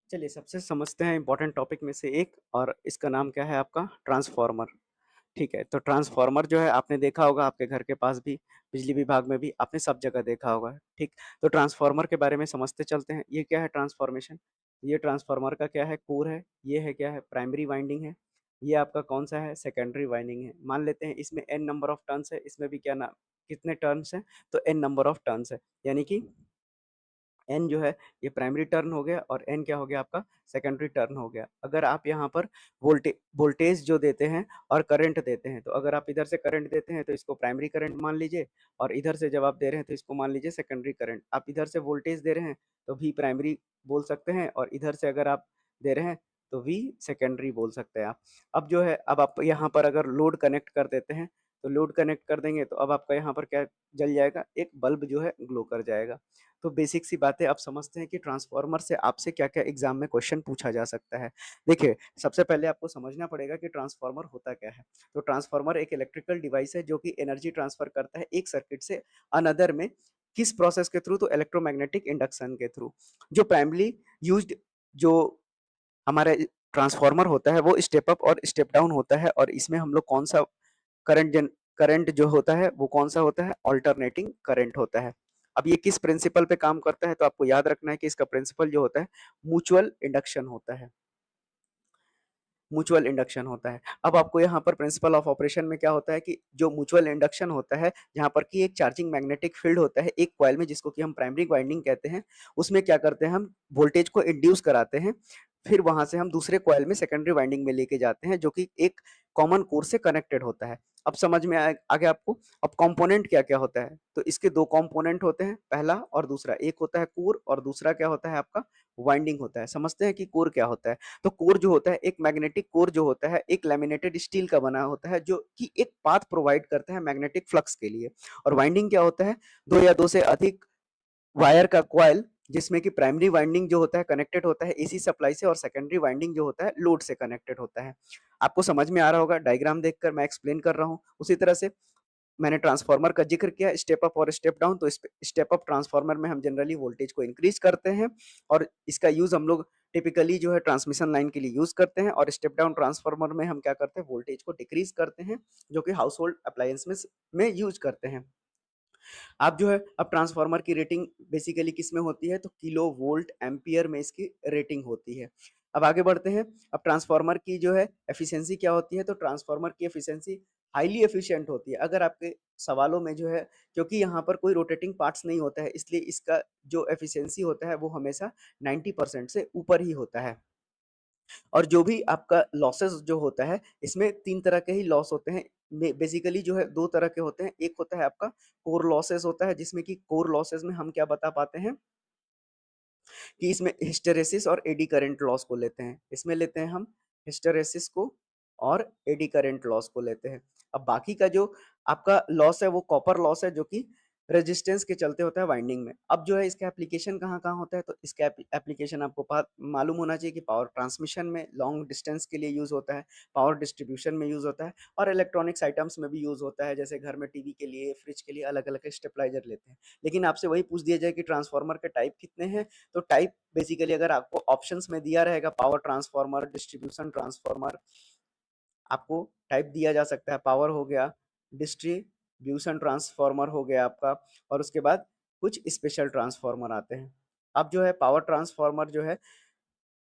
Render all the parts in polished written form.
चलिए सबसे समझते हैं इम्पोर्टेंट टॉपिक में से एक और इसका नाम क्या है आपका ट्रांसफार्मर। ठीक है, तो ट्रांसफार्मर जो है आपने देखा होगा आपके घर के पास भी, बिजली विभाग में भी आपने सब जगह देखा होगा। ठीक, तो ट्रांसफार्मर के बारे में समझते चलते हैं। ये क्या है ट्रांसफॉर्मेशन, ये ट्रांसफार्मर का क्या है कोर है, ये है क्या है प्राइमरी वाइंडिंग है, ये आपका कौन सा है सेकेंडरी वाइंडिंग है। मान लेते हैं इसमें एन नंबर ऑफ टर्न्स है, इसमें भी क्या ना कितने टर्न्स हैं, तो एन नंबर ऑफ टर्न्स है, यानी कि एन जो है ये प्राइमरी टर्न हो गया और एन क्या हो गया आपका सेकेंडरी टर्न हो गया। अगर आप यहाँ पर वोल्टेज जो देते हैं और करंट देते हैं, तो अगर आप इधर से करंट देते हैं तो इसको प्राइमरी करंट मान लीजिए, और इधर से जब आप दे रहे हैं तो इसको मान लीजिए सेकेंडरी करंट। आप इधर से वोल्टेज दे रहे हैं तो वी प्राइमरी बोल सकते हैं, और इधर से अगर आप दे रहे हैं तो वी सेकेंडरी बोल सकते हैं आप। अब जो है अब आप यहाँ पर अगर लोड कनेक्ट कर देते हैं, तो लोड कनेक्ट कर देंगे तो अब आपका यहाँ पर क्या जल जाएगा, एक बल्ब जो है ग्लो कर जाएगा। तो बेसिक सी बातें आप समझते हैं कि ट्रांसफार्मर से आपसे क्या-क्या एग्जाम में क्वेश्चन पूछा जा सकता है। देखिए, सबसे पहले आपको समझना पड़ेगा कि ट्रांसफार्मर होता क्या है। तो ट्रांसफार्मर एक इलेक्ट्रिकल डिवाइस है जो कि एनर्जी ट्रांसफर करता है एक सर्किट से अनदर में। किस प्रोसेस के थ्रू, तो इलेक्ट्रोमैग्नेटिक इंडक्शन के थ्रू। जो प्राइमरी यूज्ड जो हमारा ट्रांसफार्मर होता है वो स्टेप अप और स्टेप डाउन होता है, और इसमें हम लोग कौन सा करंट जो होता है वो कौन सा होता है अल्टरनेटिंग करंट होता है। अब ये किस प्रिंसिपल पे काम करता है, तो आपको याद रखना है कि इसका प्रिंसिपल जो होता है म्यूचुअल इंडक्शन होता है। म्यूचुअल इंडक्शन होता है। अब आपको यहाँ पर प्रिंसिपल ऑफ ऑपरेशन में क्या होता है कि जो म्यूचुअल इंडक्शन होता है, जहाँ पर कि एक चार्जिंग मैग्नेटिक फील्ड होता है एक कॉइल में, जिसको कि हम प्राइमरी वाइंडिंग कहते हैं। उसमें क्या करते हैं हम वोल्टेज को इंड्यूस कराते हैं, फिर वहां से हम दूसरे कॉइल में सेकेंडरी वाइंडिंग में लेके जाते हैं, जो कि एक कॉमन कोर से कनेक्टेड होता है। अब समझ में आ गया आपको। अब कंपोनेंट क्या क्या होता है, तो इसके दो कंपोनेंट होते हैं, पहला और दूसरा। एक होता है कोर और दूसरा क्या होता है आपका वाइंडिंग होता है। समझते हैं कि कोर क्या होता है। तो कोर जो होता है, एक मैग्नेटिक कोर जो होता है एक लैमिनेटेड स्टील का बना होता है, जो कि एक पाथ प्रोवाइड करता है मैग्नेटिक फ्लक्स के लिए। और वाइंडिंग क्या होता है, दो या दो से अधिक वायर का कॉइल, जिसमें कि प्राइमरी वाइंडिंग जो होता है कनेक्टेड होता है एसी सप्लाई से, और सेकेंडरी वाइंडिंग जो होता है लोड से कनेक्टेड होता है। आपको समझ में आ रहा होगा, डायग्राम देखकर मैं एक्सप्लेन कर रहा हूँ। उसी तरह से मैंने ट्रांसफार्मर का जिक्र किया स्टेप अप और स्टेप डाउन। तो स्टेप अप ट्रांसफार्मर में हम जनरली वोल्टेज को इंक्रीज करते हैं, और इसका यूज हम लोग टिपिकली जो है ट्रांसमिशन लाइन के लिए यूज करते हैं। और स्टेप डाउन ट्रांसफार्मर में हम क्या करते हैं वोल्टेज को डिक्रीज करते हैं, जो कि हाउस होल्ड अप्लायंस में यूज करते हैं। आप जो है अब ट्रांसफार्मर की रेटिंग बेसिकली किस में होती है, तो किलो वोल्ट एम्पियर में इसकी रेटिंग होती है। अब आगे बढ़ते हैं। अब ट्रांसफार्मर की जो है एफिशिएंसी क्या होती है, तो ट्रांसफार्मर की एफिशिएंसी हाईली एफिशिएंट होती है। अगर आपके सवालों में जो है, क्योंकि यहाँ पर कोई रोटेटिंग पार्ट्स नहीं होता है, इसलिए इसका जो एफिशिएंसी होता है वो हमेशा 90% से ऊपर ही होता है। और जो भी आपका लॉसेस जो होता है, इसमें 3 तरह के ही लॉस होते हैं। बेसिकली जो है 2 तरह के होते हैं। एक होता है आपका कोर लॉसेस होता है, जिसमें कि कोर लॉसेस में हम क्या बता पाते हैं कि इसमें हिस्टैरिसीस और एडी करंट लॉस को लेते हैं। इसमें लेते हैं हम हिस्टैरिसीस को और एडी करंट लॉस को लेते हैं। अब बाकी का जो आपका लॉस है वो कॉपर लॉस है, जो कि रेजिस्टेंस के चलते होता है वाइंडिंग में। अब जो है इसका एप्लीकेशन कहाँ-कहाँ होता है, तो इसका एप्लीकेशन आपको मालूम होना चाहिए कि पावर ट्रांसमिशन में लॉन्ग डिस्टेंस के लिए यूज़ होता है, पावर डिस्ट्रीब्यूशन में यूज़ होता है, और इलेक्ट्रॉनिक्स आइटम्स में भी यूज़ होता है। जैसे घर में टीवी के लिए, फ्रिज के लिए अलग-अलग स्टेबलाइजर लेते हैं। लेकिन आपसे वही पूछ दिया जाए कि ट्रांसफार्मर के टाइप कितने हैं, तो टाइप बेसिकली अगर आपको ऑप्शंस में दिया रहेगा पावर ट्रांसफार्मर, डिस्ट्रीब्यूशन ट्रांसफार्मर, आपको टाइप दिया जा सकता है। पावर हो गया, डिस्ट्रीब्यूशन ट्रांसफार्मर हो गया आपका, और उसके बाद कुछ स्पेशल ट्रांसफार्मर आते हैं। अब जो है पावर ट्रांसफार्मर जो है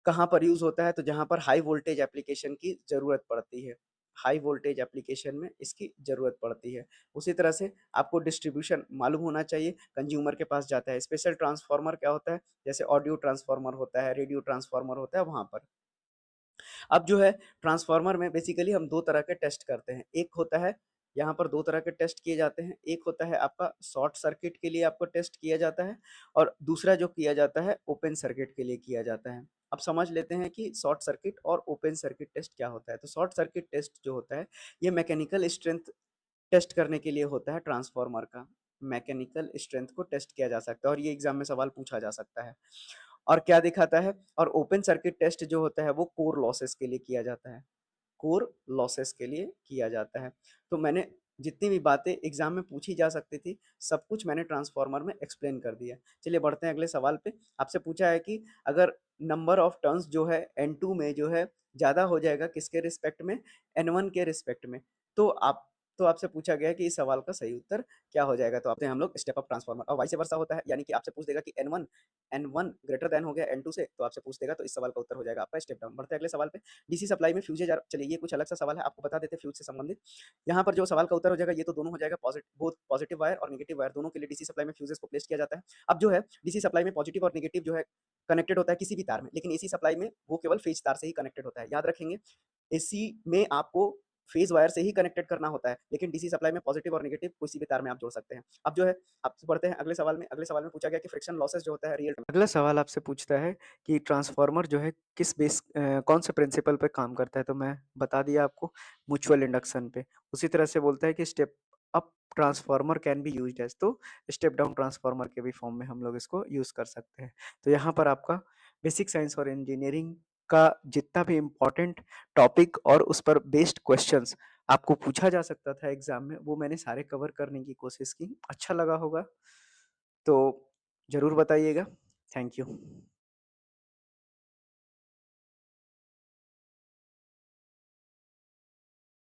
कहाँ पर यूज़ होता है, तो जहाँ पर हाई वोल्टेज एप्लीकेशन की ज़रूरत पड़ती है। हाई वोल्टेज एप्लीकेशन में इसकी ज़रूरत पड़ती है। उसी तरह से आपको डिस्ट्रीब्यूशन मालूम होना चाहिए, कंज्यूमर के पास जाता है। स्पेशल ट्रांसफार्मर क्या होता है, जैसे ऑडियो ट्रांसफार्मर होता है, रेडियो ट्रांसफार्मर होता है वहाँ पर। अब जो है ट्रांसफार्मर में बेसिकली हम 2 तरह के टेस्ट करते हैं। एक होता है, यहाँ पर 2 तरह के टेस्ट किए जाते हैं। एक होता है आपका शॉर्ट सर्किट के लिए आपको टेस्ट किया जाता है, और दूसरा जो किया जाता है ओपन सर्किट के लिए किया जाता है। अब समझ लेते हैं कि शॉर्ट सर्किट और ओपन सर्किट टेस्ट क्या होता है। तो शॉर्ट सर्किट टेस्ट जो होता है, ये मैकेनिकल स्ट्रेंथ टेस्ट करने के लिए होता है ट्रांसफार्मर का। मैकेनिकल स्ट्रेंथ को टेस्ट किया जा सकता है, और ये एग्जाम में सवाल पूछा जा सकता है। और क्या दिखाता है, और ओपन सर्किट टेस्ट जो होता है वो कोर लॉसेस के लिए किया जाता है। कोर लॉसेस के लिए किया जाता है। तो मैंने जितनी भी बातें एग्ज़ाम में पूछी जा सकती थी, सब कुछ मैंने ट्रांसफ़ॉर्मर में एक्सप्लेन कर दिया। चलिए बढ़ते हैं अगले सवाल पे। आपसे पूछा है कि अगर नंबर ऑफ टर्न्स जो है N2 में जो है ज़्यादा हो जाएगा किसके रिस्पेक्ट में? N1 के रिस्पेक्ट में। तो आप तो आपसे पूछा गया है कि इस सवाल का सही उत्तर क्या हो जाएगा? तो आपसे हम लोग स्टेप अप ट्रांसफ़ॉर्मर और वाइस वर्सा होता है, यानी कि आपसे पूछ देगा कि N1 ग्रेटर दैन हो गया N2 से, तो आपसे पूछ देगा, तो इस सवाल का उत्तर हो जाएगा आपका स्टेप डाउन। बढ़ते हैं अगले सवाल पे। डीसी सप्लाई में फ्यूज़ेज आर चलिए ये कुछ अलग सा सवाल है, आपको बता देते हैं फ्यूज़ से संबंधित। यहाँ पर जो सवाल का उत्तर हो जाएगा, ये तो दोनों हो जाएगा बोथ पॉजिटिव वायर और नेगेटिव वायर दोनों के लिए डीसी सप्लाई में फ्यूजेस को प्लेस किया जाता है। अब जो है डीसी सप्लाई में पॉजिटिव और नेगेटिव जो है कनेक्टेड होता है किसी भी तार में, लेकिन एसी सप्लाई में वो केवल फेज तार से ही कनेक्टेड होता है। याद रखेंगे, एसी में आपको फेज वायर से ही कनेक्टेड करना होता है, लेकिन डीसी सप्लाई में पॉजिटिव और नेगेटिव किसी भी तार में आप जोड़ सकते हैं। अब जो है आपसे बढ़ते हैं अगले सवाल में। अगले सवाल में पूछा गया कि फ्रिक्शन लॉसेस जो होता है रियल अगला सवाल आपसे पूछता है कि ट्रांसफार्मर जो है किस कौन से प्रिंसिपल पे काम करता है, तो मैं बता दिया आपको, म्यूचुअल इंडक्शन पे। उसी तरह से बोलता है कि step up transformer can be used as, तो स्टेप डाउन ट्रांसफार्मर के भी फॉर्म में हम लोग इसको यूज कर सकते हैं। तो यहाँ पर आपका बेसिक साइंस और इंजीनियरिंग का जितना भी इम्पोर्टेंट टॉपिक और उस पर बेस्ड क्वेश्चंस आपको पूछा जा सकता था एग्जाम में, वो मैंने सारे कवर करने की कोशिश की। अच्छा लगा होगा तो जरूर बताइएगा। Thank you.